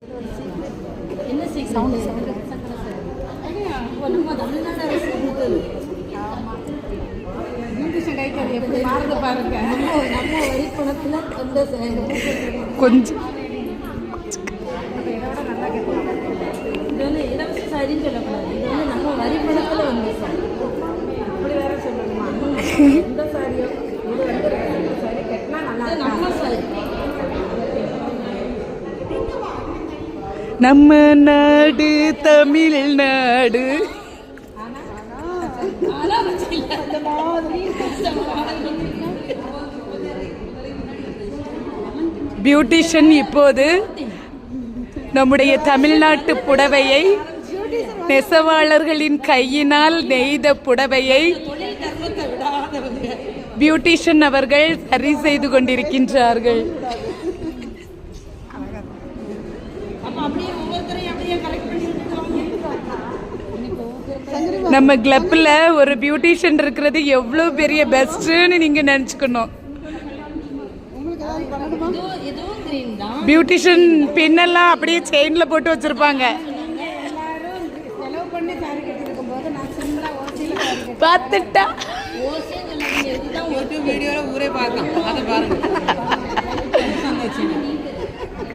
என்ன சவுண்டு நம்ம தமிழ்நாடு அரசு கொடுத்தது. பியூட்டிஷியன் கைக்கு அது எப்படி மாறுது பாருங்க. நம்ம வரி பணத்தில் கொஞ்சம் இது வந்து இலவச சாரின்னு சொல்லக்கூடாது. இது வந்து நம்ம வரி பணத்தில் வந்து சாரி அப்படி வேற சொல்லணுமா? எந்த சாரியோ இது வந்து சாரி கட்டினா நல்லா நம்ம சாரி. நம்ம நாடு தமிழ்நாடு. பியூட்டிஷியன் இப்போது நம்முடைய தமிழ்நாட்டு புடவையை நெசவாளர்களின் கையினால் நெய்த புடவையை பியூட்டிஷியன் அவர்கள் சரி செய்து கொண்டிருக்கின்றார்கள். நம்ம கிளப்ல ஒரு பியூட்டிஷியன் இருக்கிறது எவ்வளவு பெரிய பெஸ்ட்னு நீங்க நினைச்சுக்கணும். பியூட்டிஷியன் பின்னெல்லாம் அப்படியே செயின்ல போட்டு வச்சிருப்பாங்க. பார்த்துட்டா வீடியோல ஊரே பார்க்கலாம். அதை பாருங்க.